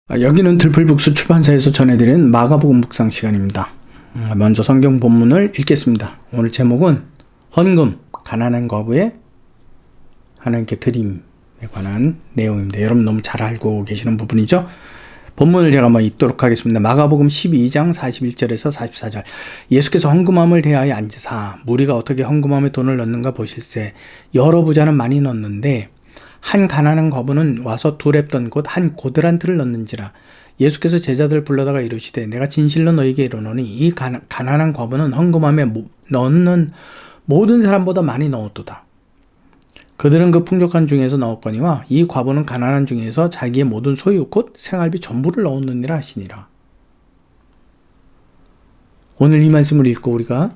여기는 들풀북스 출판사에서 전해드리는 마가복음 묵상 시간입니다. 먼저 성경 본문을 읽겠습니다. 오늘 제목은 헌금, 가난한 과부의 하나님께 드림에 관한 내용입니다. 여러분 너무 잘 알고 계시는 부분이죠. 본문을 제가 한번 읽도록 하겠습니다. 마가복음 12장 41절에서 44절. 예수께서 헌금함을 대하여 앉으사 무리가 어떻게 헌금함에 돈을 넣는가 보실세. 여러 부자는 많이 넣는데 한 가난한 과부는 와서 두랩던 곳 한 고드란트를 넣는지라. 예수께서 제자들 불러다가 이르시되 내가 진실로 너희에게 이르노니 이 가난한 과부는 헌금함에 넣는 모든 사람보다 많이 넣었도다. 그들은 그 풍족한 중에서 넣었거니와 이 과부는 가난한 중에서 자기의 모든 소유 곧 생활비 전부를 넣었느니라 하시니라. 오늘 이 말씀을 읽고 우리가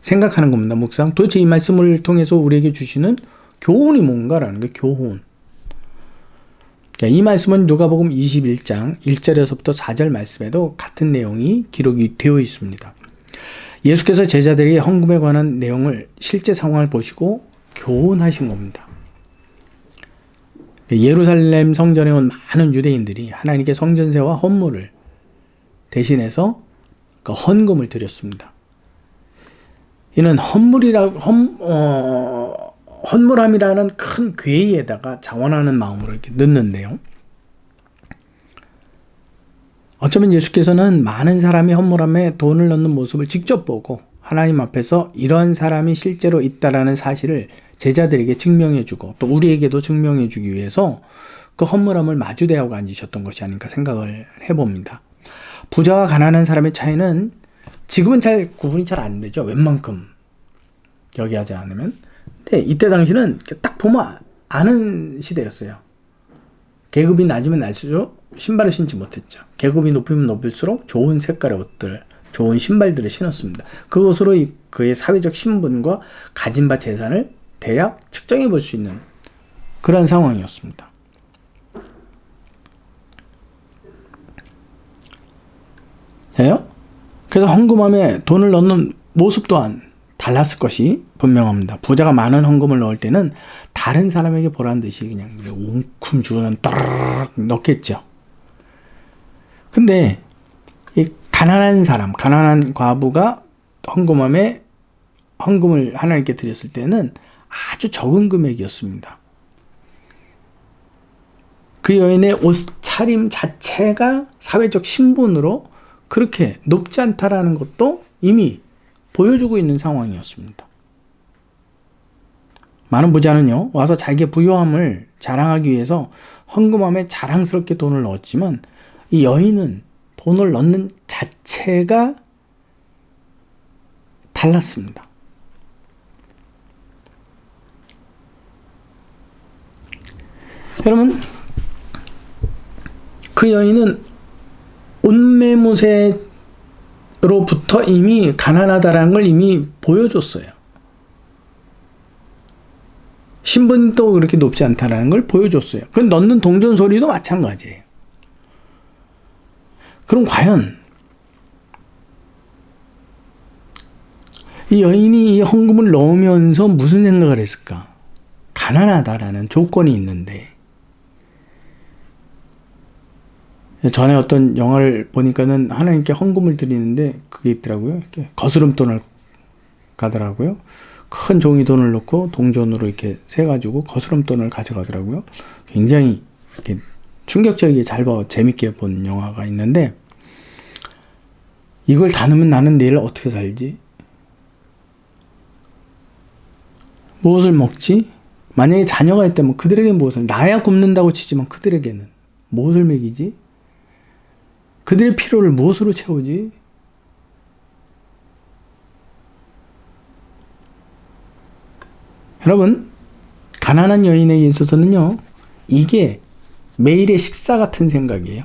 생각하는 겁니다. 묵상. 도대체 이 말씀을 통해서 우리에게 주시는 교훈이 뭔가라는 게 교훈. 자, 이 말씀은 누가복음 21장 1절에서부터 4절 말씀에도 같은 내용이 기록이 되어 있습니다. 예수께서 제자들에게 헌금에 관한 내용을 실제 상황을 보시고 교훈하신 겁니다. 예루살렘 성전에 온 많은 유대인들이 하나님께 성전세와 헌물을 대신해서 그 헌금을 드렸습니다. 이는 헌물함이라는 큰 괴의에다가 자원하는 마음으로 이렇게 넣는데요. 어쩌면 예수께서는 많은 사람이 헌물함에 돈을 넣는 모습을 직접 보고 하나님 앞에서 이런 사람이 실제로 있다라는 사실을 제자들에게 증명해주고 또 우리에게도 증명해주기 위해서 그 헌물함을 마주대하고 앉으셨던 것이 아닌가 생각을 해봅니다. 부자와 가난한 사람의 차이는 지금은 구분이 잘 안 되죠. 웬만큼 여기 하지 않으면. 근데 이때 당시는 딱 보면 아는 시대였어요. 계급이 낮으면 낮을수록 신발을 신지 못했죠. 계급이 높으면 높을수록 좋은 색깔의 옷들, 좋은 신발들을 신었습니다. 그것으로 그의 사회적 신분과 가진 바 재산을 대략 측정해 볼 수 있는 그런 상황이었습니다. 돼요? 그래서 헌금함에 돈을 넣는 모습 또한 달랐을 것이 분명합니다. 부자가 많은 헌금을 넣을 때는 다른 사람에게 보라는 듯이 그냥 웅큼 주는 따르르 넣겠죠. 근데 이 가난한 과부가 헌금을 하나님께 드렸을 때는 아주 적은 금액이었습니다. 그 여인의 옷차림 자체가 사회적 신분으로 그렇게 높지 않다라는 것도 이미 보여주고 있는 상황이었습니다. 많은 부자는요, 와서 자기의 부유함을 자랑하기 위해서 헌금함에 자랑스럽게 돈을 넣었지만 이 여인은 돈을 넣는 자체가 달랐습니다. 여러분, 그 여인은 옷매무새로부터 이미 가난하다라는 걸 이미 보여줬어요. 신분도 그렇게 높지 않다라는 걸 보여줬어요. 그 넣는 동전 소리도 마찬가지예요. 그럼 과연 이 여인이 이 헌금을 넣으면서 무슨 생각을 했을까? 가난하다라는 조건이 있는데 전에 어떤 영화를 보니까는 하나님께 헌금을 드리는데 그게 있더라고요. 이렇게 거스름돈을 가더라고요. 큰 종이 돈을 넣고 동전으로 이렇게 세가지고 거스름돈을 가져가더라고요. 굉장히 이렇게 충격적이게 재밌게 본 영화가 있는데 이걸 다 넣으면 나는 내일 어떻게 살지? 무엇을 먹지? 만약에 자녀가 있다면 그들에게 무엇을, 나야 굶는다고 치지만 그들에게는 무엇을 먹이지? 그들의 필요를 무엇으로 채우지? 여러분, 가난한 여인에게 있어서는요, 이게 매일의 식사 같은 생각이에요.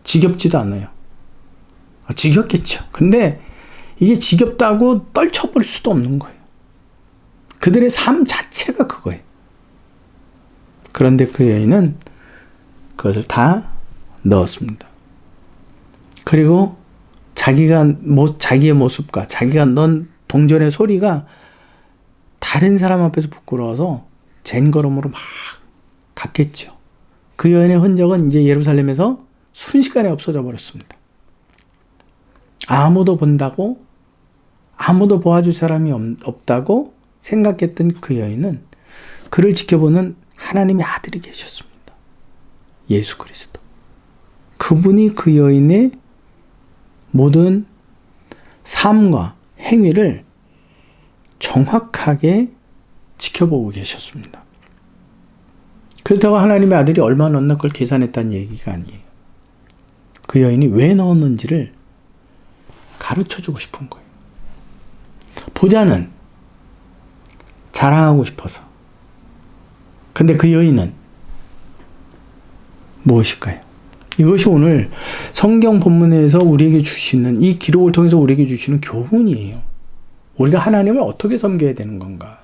지겹지도 않아요. 지겹겠죠. 근데 이게 지겹다고 떨쳐볼 수도 없는 거예요. 그들의 삶 자체가 그거예요. 그런데 그 여인은 그것을 다 넣었습니다. 그리고 자기의 모습과 자기가 넣은 동전의 소리가 다른 사람 앞에서 부끄러워서 젠걸음으로 막 갔겠죠. 그 여인의 흔적은 이제 예루살렘에서 순식간에 없어져 버렸습니다. 아무도 본다고, 아무도 도와줄 사람이 없다고 생각했던 그 여인은 그를 지켜보는 하나님의 아들이 계셨습니다. 예수 그리스도. 그분이 그 여인의 모든 삶과 행위를 정확하게 지켜보고 계셨습니다. 그렇다고 하나님의 아들이 얼마 넣나 그걸 계산했다는 얘기가 아니에요. 그 여인이 왜 넣었는지를 가르쳐주고 싶은 거예요. 부자는 자랑하고 싶어서. 근데 그 여인은 무엇일까요? 이것이 오늘 성경 본문에서 우리에게 주시는, 이 기록을 통해서 우리에게 주시는 교훈이에요. 우리가 하나님을 어떻게 섬겨야 되는 건가?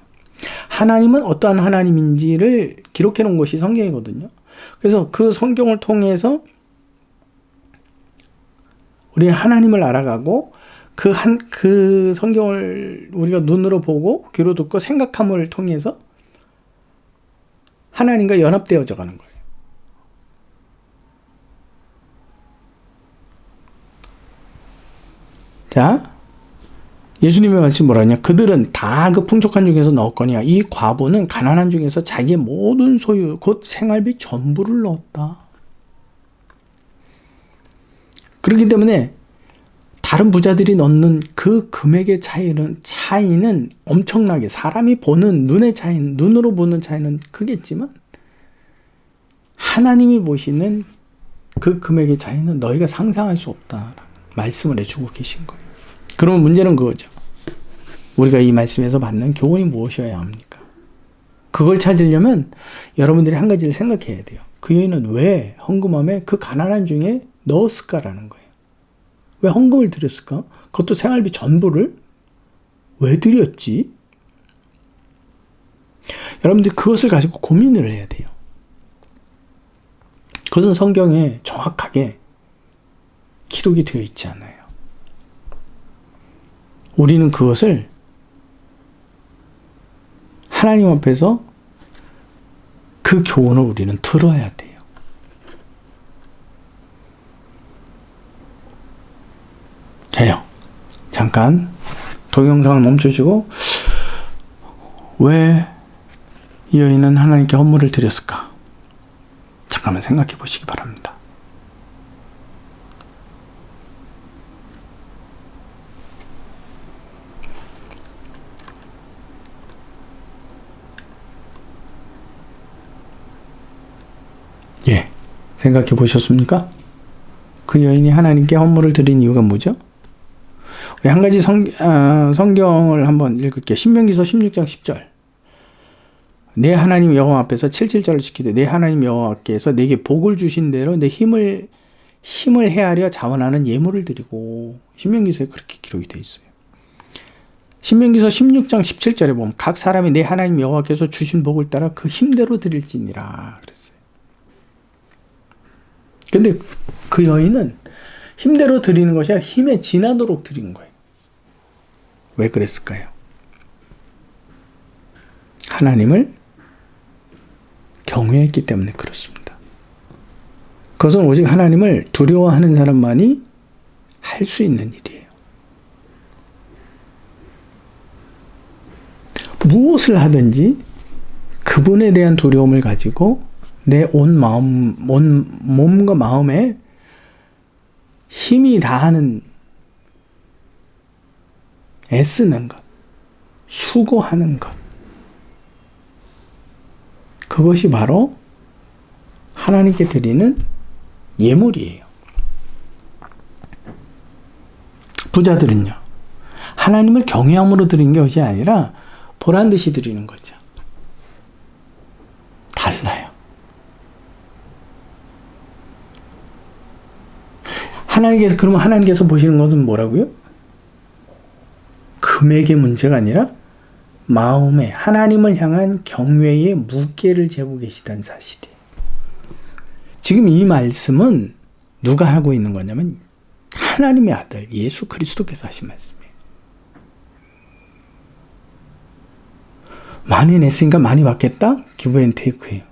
하나님은 어떠한 하나님인지를 기록해 놓은 것이 성경이거든요. 그래서 그 성경을 통해서 우리 하나님을 알아가고 그 성경을 우리가 눈으로 보고 귀로 듣고 생각함을 통해서 하나님과 연합되어져 가는 거예요. 자, 예수님의 말씀이 뭐라 하냐? 그들은 다 그 풍족한 중에서 넣었거니와 이 과부는 가난한 중에서 자기의 모든 소유 곧 생활비 전부를 넣었다. 그렇기 때문에 다른 부자들이 넣는 그 금액의 차이는 엄청나게, 사람이 보는 눈으로 보는 차이는 크겠지만 하나님이 보시는 그 금액의 차이는 너희가 상상할 수 없다 말씀을 해주고 계신 거예요. 그러면 문제는 그거죠. 우리가 이 말씀에서 받는 교훈이 무엇이어야 합니까? 그걸 찾으려면 여러분들이 한 가지를 생각해야 돼요. 그 여인은 왜 헌금함에 그 가난한 중에 넣었을까라는 거예요. 왜 헌금을 드렸을까? 그것도 생활비 전부를 왜 드렸지? 여러분들이 그것을 가지고 고민을 해야 돼요. 그것은 성경에 정확하게 기록이 되어 있지 않아요. 우리는 그것을 하나님 앞에서 그 교훈을 우리는 들어야 돼요. 자요. 잠깐 동영상을 멈추시고 왜 이 여인은 하나님께 헌물을 드렸을까? 잠깐만 생각해 보시기 바랍니다. 예, 생각해 보셨습니까? 그 여인이 하나님께 헌물을 드린 이유가 뭐죠? 우리 한 가지 성경을 한번 읽을게요. 신명기서 16장 10절. 내 하나님 여호와 앞에서 77절을 지키되 내 하나님 여호와께서 내게 복을 주신 대로 내 힘을 헤아려 자원하는 예물을 드리고, 신명기서에 그렇게 기록이 되어 있어요. 신명기서 16장 17절에 보면 각 사람이 내 하나님 여호와께서 주신 복을 따라 그 힘대로 드릴지니라 그랬어요. 근데 그 여인은 힘대로 드리는 것이 아니라 힘에 지나도록 드리는 거예요. 왜 그랬을까요? 하나님을 경외했기 때문에 그렇습니다. 그것은 오직 하나님을 두려워하는 사람만이 할 수 있는 일이에요. 무엇을 하든지 그분에 대한 두려움을 가지고 내 온 몸과 마음에 힘이 다하는, 애쓰는 것, 수고하는 것, 그것이 바로 하나님께 드리는 예물이에요. 부자들은요, 하나님을 경외함으로 드리는 것이 아니라 보란 듯이 드리는 거죠. 달라요. 그러면 하나님께서 보시는 것은 뭐라고요? 금액의 문제가 아니라 마음에 하나님을 향한 경외의 무게를 재고 계시다는 사실이에요. 지금 이 말씀은 누가 하고 있는 거냐면 하나님의 아들 예수 그리스도께서 하신 말씀이에요. 많이 냈으니까 많이 받겠다? 기브 앤 테이크예요.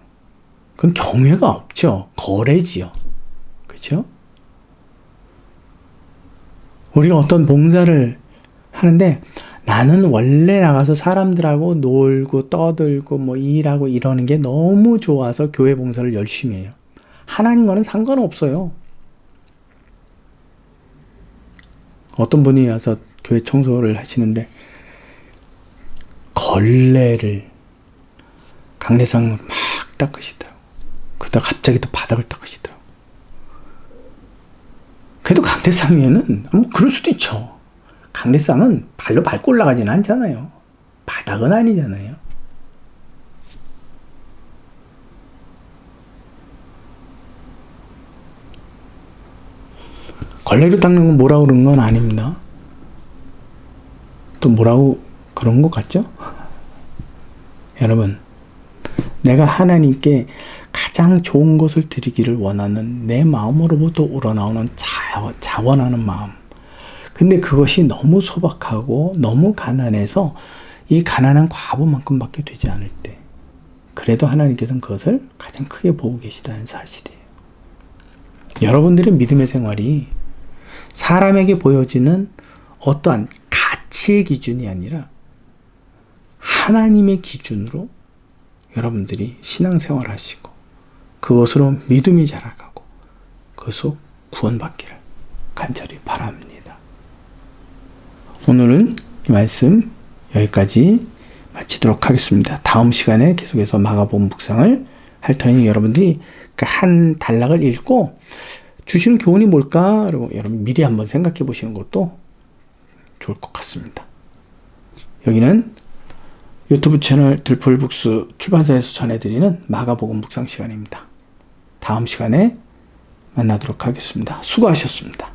그건 경외가 없죠. 거래지요. 그렇죠? 우리가 어떤 봉사를 하는데 나는 원래 나가서 사람들하고 놀고 떠들고 뭐 일하고 이러는 게 너무 좋아서 교회 봉사를 열심히 해요. 하나님과는 상관없어요. 어떤 분이 와서 교회 청소를 하시는데 걸레를 강대상으로 막 닦으시더라고. 그러다가 갑자기 또 바닥을 닦으시더라고. 그래도 강대상 위에는 그럴 수도 있죠. 강대상은 발로 밟고 올라가지는 않잖아요. 바닥은 아니잖아요. 걸레로 닦는 건 뭐라고 그런 건 아닙니다. 또 뭐라고 그런 것 같죠? 여러분, 내가 하나님께 가장 좋은 것을 드리기를 원하는 내 마음으로부터 우러나오는 자원하는 마음. 근데 그것이 너무 소박하고 너무 가난해서 이 가난한 과부만큼밖에 되지 않을 때, 그래도 하나님께서는 그것을 가장 크게 보고 계시다는 사실이에요. 여러분들의 믿음의 생활이 사람에게 보여지는 어떠한 가치의 기준이 아니라 하나님의 기준으로 여러분들이 신앙생활 하시고 그것으로 믿음이 자라가고 그것으로 구원받기를 간절히 바랍니다. 오늘은 이 말씀 여기까지 마치도록 하겠습니다. 다음 시간에 계속해서 마가복음 묵상을 할 터이니 여러분들이 그 한 단락을 읽고 주시는 교훈이 뭘까? 그리고 여러분 미리 한번 생각해 보시는 것도 좋을 것 같습니다. 여기는 유튜브 채널 들풀북스 출판사에서 전해드리는 마가복음 묵상 시간입니다. 다음 시간에 만나도록 하겠습니다. 수고하셨습니다.